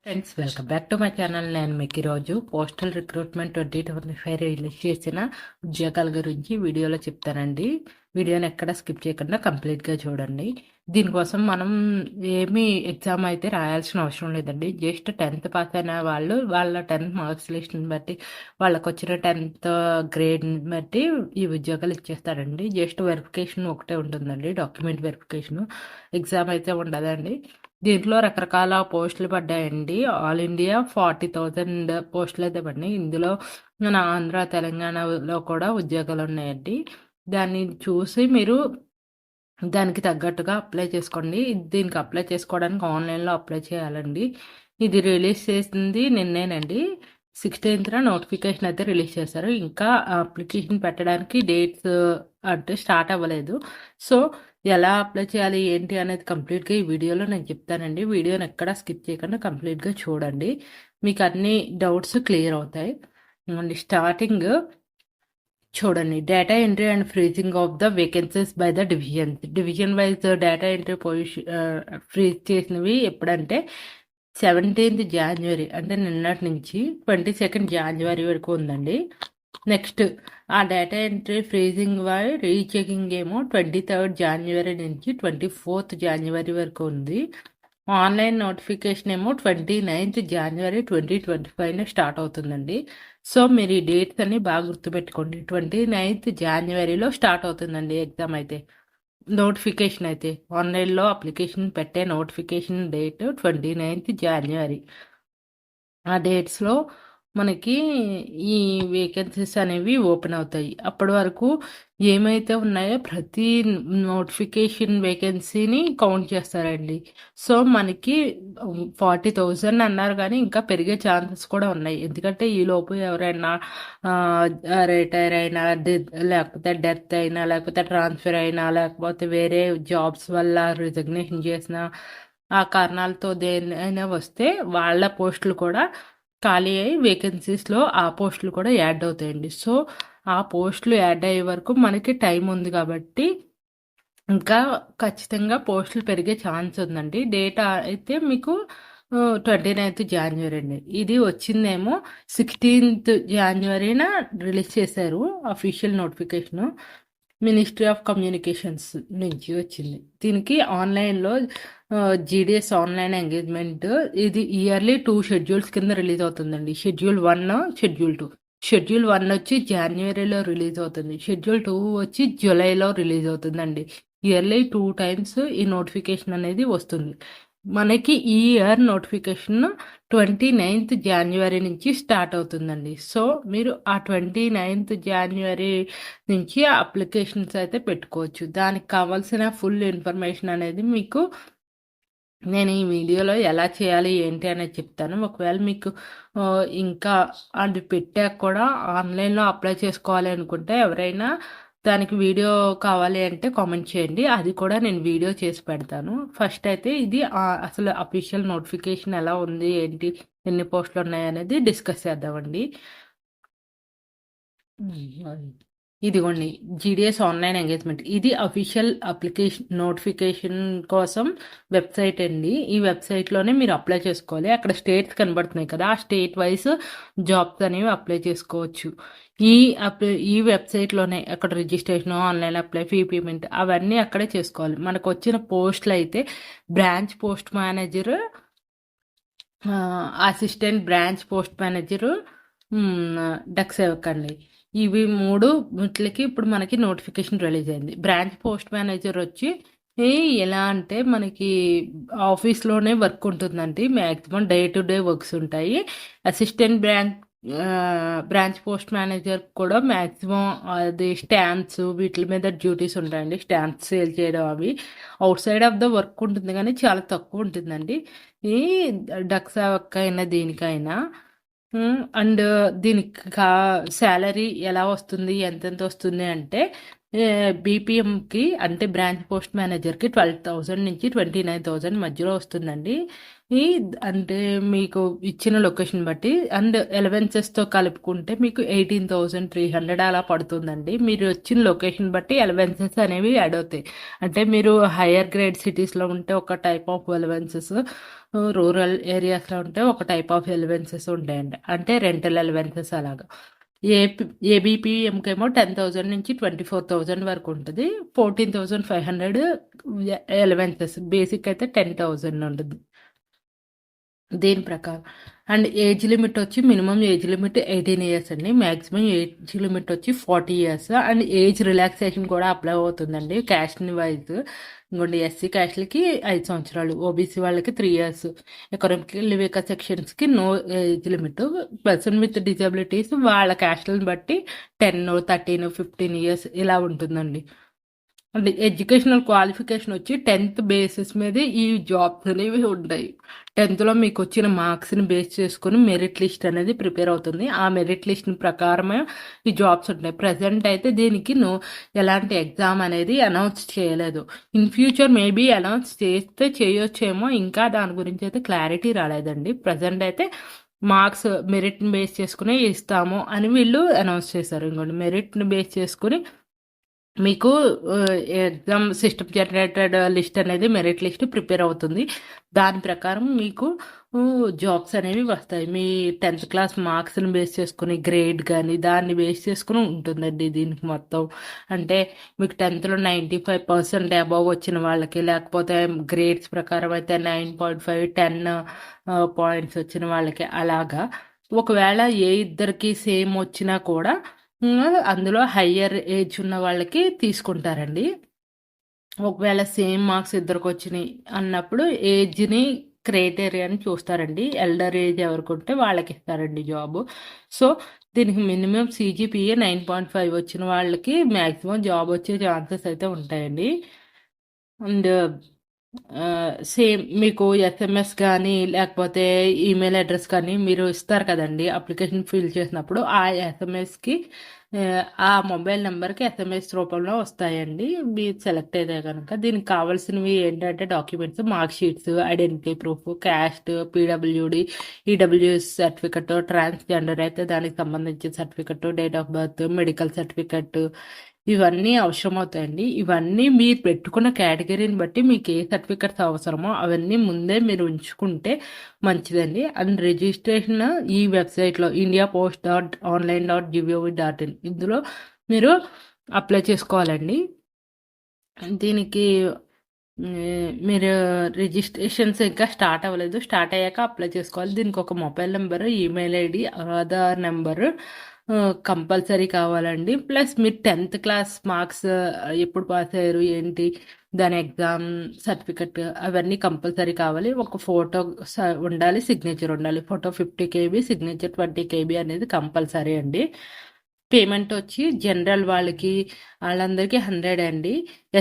Friends, welcome back to my channel. నేను మీకు ఈరోజు పోస్టల్ రిక్రూట్మెంట్ 2025 రిలీజ్ చేసిన ఉద్యోగాల గురించి వీడియోలో చెప్తానండి. వీడియోని ఎక్కడ స్కిప్ చేయకుండా కంప్లీట్గా చూడండి. దీనికోసం మనం ఏమీ ఎగ్జామ్ అయితే రాయాల్సిన అవసరం లేదండి. జస్ట్ 10th పాస్ అయిన వాళ్ళు వాళ్ళ 10th మార్క్స్ లిస్ట్ని బట్టి వాళ్ళకు వచ్చిన 10th గ్రేడ్ని బట్టి ఈ ఉద్యోగాలు ఇచ్చేస్తారండి. జస్ట్ వెరిఫికేషన్ ఒకటే ఉంటుందండి, డాక్యుమెంట్ వెరిఫికేషన్. ఎగ్జామ్ అయితే ఉండదండి. దీంట్లో రకరకాల పోస్టులు పడ్డాయండి. ఆల్ ఇండియా 40,000 పోస్టులు అయితే పడినాయి. ఇందులో మన ఆంధ్ర, తెలంగాణలో కూడా ఉద్యోగాలు ఉన్నాయండి. దాన్ని చూసి మీరు దానికి తగ్గట్టుగా అప్లై చేసుకోండి. దీనికి అప్లై చేసుకోవడానికి ఆన్లైన్లో అప్లై చేయాలండి. ఇది రిలీజ్ చేసింది నిన్నేనండి. 16th నోటిఫికేషన్ అయితే రిలీజ్ చేశారు. ఇంకా అప్లికేషన్ పెట్టడానికి డేట్స్ అంటే స్టార్ట్ అవ్వలేదు. సో ఎలా అప్లై చేయాలి ఏంటి అనేది కంప్లీట్గా ఈ వీడియోలో నేను చెప్తానండి. వీడియోని ఎక్కడా స్కిప్ చేయకుండా కంప్లీట్గా చూడండి. మీకు అన్ని డౌట్స్ క్లియర్ అవుతాయి. అండ్ స్టార్టింగ్ చూడండి, data entry and freezing of the vacancies by the division wise data entry position freeze చేసినవి ఎప్పుడంటే 17th January అంటే నిన్నటి నుంచి 22nd January వరకు ఉందండి. నెక్స్ట్ ఆ డేటా ఎంట్రీ ఫ్రీజింగ్ రీచెకింగ్ ఏమో 23rd January నుంచి 24th January వరకు ఉంది. ఆన్లైన్ నోటిఫికేషన్ ఏమో 29th January 2025 స్టార్ట్ అవుతుందండి. సో మీరు ఈ డేట్స్ అన్ని బాగా గుర్తుపెట్టుకోండి. 29th Januaryలో స్టార్ట్ అవుతుందండి ఎగ్జామ్ అయితే. నోటిఫికేషన్ అయితే ఆన్లైన్లో అప్లికేషన్ పెట్టే నోటిఫికేషన్ డేట్ 29th January. ఆ డేట్స్లో మనకి ఈ వేకెన్సీస్ అనేవి ఓపెన్ అవుతాయి. అప్పటి వరకు ఏమైతే ఉన్నాయో ప్రతి నోటిఫికేషన్ వేకెన్సీని కౌంట్ చేస్తారండి. సో మనకి 40,000 అన్నారు, కానీ ఇంకా పెరిగే ఛాన్సెస్ కూడా ఉన్నాయి. ఎందుకంటే ఈలోపు ఎవరైనా రిటైర్ అయినా, లేకపోతే డెత్ అయినా, లేకపోతే ట్రాన్స్ఫర్ అయినా, లేకపోతే వేరే జాబ్స్ వల్ల రిజగ్నేషన్ చేసిన ఆ కారణాలతో దేనైనా వస్తే వాళ్ళ పోస్టులు కూడా ఖాళీ అయ్యి వేకెన్సీస్లో ఆ పోస్టులు కూడా యాడ్ అవుతాయండి. సో ఆ పోస్టులు యాడ్ అయ్యే వరకు మనకి టైం ఉంది కాబట్టి ఇంకా ఖచ్చితంగా పోస్టులు పెరిగే ఛాన్స్ ఉందండి. డేటా అయితే మీకు 29th January అండి. ఇది వచ్చిందేమో 16th January రిలీజ్ చేశారు official notification. Ministry of communications నుంచి వచ్చింది. దీనికి ఆన్లైన్లో జీడిఎస్ ఆన్లైన్ ఎంగేజ్మెంట్ ఇది ఇయర్లీ 2 షెడ్యూల్స్ కింద రిలీజ్ అవుతుందండి. Schedule 1, schedule 2. షెడ్యూల్ 1 వచ్చి జనవరిలో రిలీజ్ అవుతుంది. షెడ్యూల్ 2 వచ్చి జూలైలో రిలీజ్ అవుతుందండి. ఇయర్లీ 2 times ఈ నోటిఫికేషన్ అనేది వస్తుంది. మనకి ఈ ఇయర్ నోటిఫికేషన్ 29th January నుంచి స్టార్ట్ అవుతుందండి. సో మీరు ఆ 29th January నుంచి అప్లికేషన్స్ అయితే పెట్టుకోవచ్చు. దానికి కావాల్సిన ఫుల్ ఇన్ఫర్మేషన్ అనేది మీకు నేను ఈ వీడియోలో ఎలా చేయాలి ఏంటి అనేది చెప్తాను. ఒకవేళ మీకు ఇంకా అది పెట్టాక కూడా ఆన్లైన్లో అప్లై చేసుకోవాలి అనుకుంటే ఎవరైనా దానికి వీడియో కావాలి అంటే కామెంట్ చేయండి. అది కూడా నేను వీడియో చేసి పెడతాను. ఫస్ట్ అయితే ఇది అసలు అఫీషియల్ నోటిఫికేషన్ ఎలా ఉంది ఏంటి, ఎన్ని పోస్టులు ఉన్నాయి అనేది డిస్కస్ చేద్దామండి. ఇదిగోండి, జీడిఎస్ ఆన్లైన్ ఎంగేజ్మెంట్. ఇది అఫీషియల్ అప్లికేషన్ నోటిఫికేషన్ కోసం వెబ్సైట్ అండి. ఈ వెబ్సైట్లోనే మీరు అప్లై చేసుకోవాలి. అక్కడ స్టేట్స్ కనబడుతున్నాయి కదా, ఆ స్టేట్ వైజ్ జాబ్స్ అనేవి అప్లై చేసుకోవచ్చు. ఈ వెబ్సైట్లోనే అక్కడ registration, online apply, fee payment అవన్నీ అక్కడే చేసుకోవాలి. మనకు వచ్చిన పోస్టులు అయితే branch post manager, assistant branch post manager, Dak Sevak అండి. ఇవి 3 వీటికి ఇప్పుడు మనకి నోటిఫికేషన్ రిలీజ్ అయింది. బ్రాంచ్ పోస్ట్ మేనేజర్ వచ్చి ఎలా అంటే మనకి ఆఫీస్లోనే వర్క్ ఉంటుందండి. Maximum day to day works ఉంటాయి. అసిస్టెంట్ బ్రాంచ్ పోస్ట్ మేనేజర్ కూడా మ్యాక్సిమం అది స్టాంప్స్ వీటి మీద డ్యూటీస్ ఉంటాయండి. స్టాంప్స్ సేల్ చేయడం అవి out side of the work ఉంటుంది, కానీ చాలా తక్కువ ఉంటుందండి. ఈ డక్ సేవక్ అయినా దేనికైనా. అండ్ దీనికి శాలరీ ఎలా వస్తుంది, ఎంతెంత వస్తుంది అంటే బీపీఎంకి అంటే బ్రాంచ్ పోస్ట్ మేనేజర్కి 12,000 నుంచి 29,000 మధ్యలో వస్తుందండి. అంటే మీకు ఇచ్చిన లొకేషన్ బట్టి. అండ్ అలవెన్సెస్తో కలుపుకుంటే మీకు 18,300 అలా పడుతుందండి. మీరు వచ్చిన లొకేషన్ బట్టి అలవెన్సెస్ అనేవి యాడ్ అవుతాయి. అంటే మీరు హయ్యర్ గ్రేడ్ సిటీస్లో ఉంటే ఒక టైప్ ఆఫ్ అలవెన్సెస్, రూరల్ ఏరియాస్లో ఉంటే ఒక టైప్ ఆఫ్ ఎలివెన్సెస్ ఉంటాయండి, అంటే రెంటల్ ఎలివెన్సెస్ అలాగా. ఏపీ ఏబిపిఎంకేమో 10,000 నుంచి 24,000 వరకు ఉంటుంది. 14,500 ఎలివెన్సెస్, బేసిక్ అయితే 10,000 ఉంటుంది దీని ప్రకారం. అండ్ ఏజ్ లిమిట్ వచ్చి మినిమం ఏజ్ లిమిట్ 18 ఇయర్స్ అండి, మ్యాక్సిమం ఏజ్ లిమిట్ వచ్చి 40 ఇయర్స్. అండ్ ఏజ్ రిలాక్సేషన్ కూడా అప్లై అవుతుందండి క్యాస్ట్ని వైజ్. ఇంకోండి ఎస్సీ క్యాస్ట్లకి 5 సంవత్సరాలు, ఓబీసీ వాళ్ళకి 3 ఇయర్స్, ఎకనామికల్ వీకర్ సెక్షన్స్కి no age limit. Person with disabilities వాళ్ళ క్యాస్ట్లను బట్టి 10, 13, 15 ఇయర్స్ ఇలా ఉంటుందండి. అంటే ఎడ్యుకేషనల్ క్వాలిఫికేషన్ వచ్చి 10th బేసిస్ మీద ఈ జాబ్స్ అనేవి ఉంటాయి. 10thలో మీకు వచ్చిన మార్క్స్ని బేస్ చేసుకుని మెరిట్ లిస్ట్ అనేది ప్రిపేర్ అవుతుంది. ఆ మెరిట్ లిస్ట్ ప్రకారమే ఈ జాబ్స్ ఉంటాయి. ప్రజెంట్ అయితే దీనికి ఎలాంటి ఎగ్జామ్ అనేది అనౌన్స్ చేయలేదు. ఇన్ ఫ్యూచర్ మేబీ అనౌన్స్ చేస్తే చేయొచ్చేమో, ఇంకా దాని గురించి అయితే క్లారిటీ రాలేదండి. ప్రజెంట్ అయితే మార్క్స్ మెరిట్ని బేస్ చేసుకుని ఇస్తాము అని వీళ్ళు అనౌన్స్ చేశారు. ఇంకోటి మెరిట్ని బేస్ చేసుకుని మీకు ఎగ్జామ్ సిస్టమ్ జనరేటెడ్ లిస్ట్ అనేది మెరిట్ లిస్ట్ ప్రిపేర్ అవుతుంది. దాని ప్రకారం మీకు జాబ్స్ అనేవి వస్తాయి. మీ 10th క్లాస్ మార్క్స్ని బేస్ చేసుకుని గ్రేడ్ కానీ దాన్ని బేస్ చేసుకుని ఉంటుందండి దీనికి మొత్తం. అంటే మీకు 10thలో 95% అబవ్ వచ్చిన వాళ్ళకి, లేకపోతే గ్రేడ్స్ ప్రకారం అయితే 9.5, 10 పాయింట్స్ వచ్చిన వాళ్ళకి అలాగా. ఒకవేళ ఏ ఇద్దరికి సేమ్ వచ్చినా కూడా అందులో హయ్యర్ ఏజ్ ఉన్న వాళ్ళకి తీసుకుంటారండి. ఒకవేళ సేమ్ మార్క్స్ ఇద్దరికి వచ్చినాయి అన్నప్పుడు ఏజ్ని క్రైటీరియాని చూస్తారండి. ఎల్డర్ ఏజ్ ఎవరికి ఉంటే వాళ్ళకి ఇస్తారండి జాబ్. సో దీనికి మినిమం CGPA 9.5 వచ్చిన వాళ్ళకి మ్యాక్సిమం జాబ్ వచ్చే ఛాన్సెస్ అయితే ఉంటాయండి. అండ్ సేమ్ మీకు SMS కానీ లేకపోతే ఈమెయిల్ అడ్రస్ కానీ మీరు ఇస్తారు కదండి అప్లికేషన్ ఫిల్ చేసినప్పుడు, ఆ ఎస్ఎంఎస్కి ఆ మొబైల్ నెంబర్కి SMS రూపంలో వస్తాయండి మీరు సెలెక్ట్ అయితే కనుక. దీనికి కావాల్సినవి ఏంటంటే documents, mark sheets, identity proof, caste, PWD, EWS certificate, transgender అయితే దానికి సంబంధించిన certificate, date of birth, medical certificate, ఇవన్నీ అవసరం అవుతాయండి. ఇవన్నీ మీరు పెట్టుకున్న కేటగిరీని బట్టి మీకు ఏ సర్టిఫికెట్స్ అవసరమో అవన్నీ ముందే మీరు ఉంచుకుంటే మంచిదండి. అండ్ రిజిస్ట్రేషన్ ఈ వెబ్సైట్లో indiapost.online.gov.in ఇందులో మీరు అప్లై చేసుకోవాలండి. దీనికి మీరు రిజిస్ట్రేషన్స్ ఇంకా స్టార్ట్ అవ్వలేదు, స్టార్ట్ అయ్యాక అప్లై చేసుకోవాలి. దీనికి ఒక mobile number, email ID, Aadhaar number compulsory కావాలండి. ప్లస్ మీరు 10th క్లాస్ మార్క్స్ ఎప్పుడు పాస్ అయ్యారు ఏంటి, దాని ఎగ్జామ్ సర్టిఫికెట్ అవన్నీ కంపల్సరీ కావాలి. ఒక ఫోటో ఉండాలి, సిగ్నేచర్ ఉండాలి. ఫోటో 50 KB, సిగ్నేచర్ 20 KB అనేది కంపల్సరీ అండి. పేమెంట్ వచ్చి జనరల్ వాళ్ళందరికీ 100 అండి.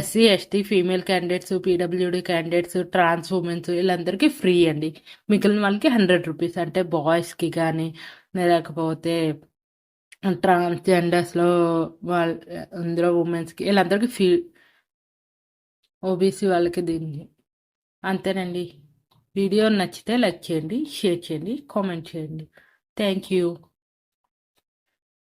SC, ST, female candidates, PWD candidates, trans womens వీళ్ళందరికీ ఫ్రీ అండి. మిగిలిన వాళ్ళకి 100 రూపీస్. అంటే బాయ్స్కి కానీ లేకపోతే ట్రాన్స్జెండర్స్లో అందులో ఉమెన్స్కి వీళ్ళందరికీ ఫీ, OBC వాళ్ళకి దీన్ని. అంతేనండి. వీడియో నచ్చితే లైక్ చేయండి, షేర్ చేయండి, కామెంట్ చేయండి. Thank you.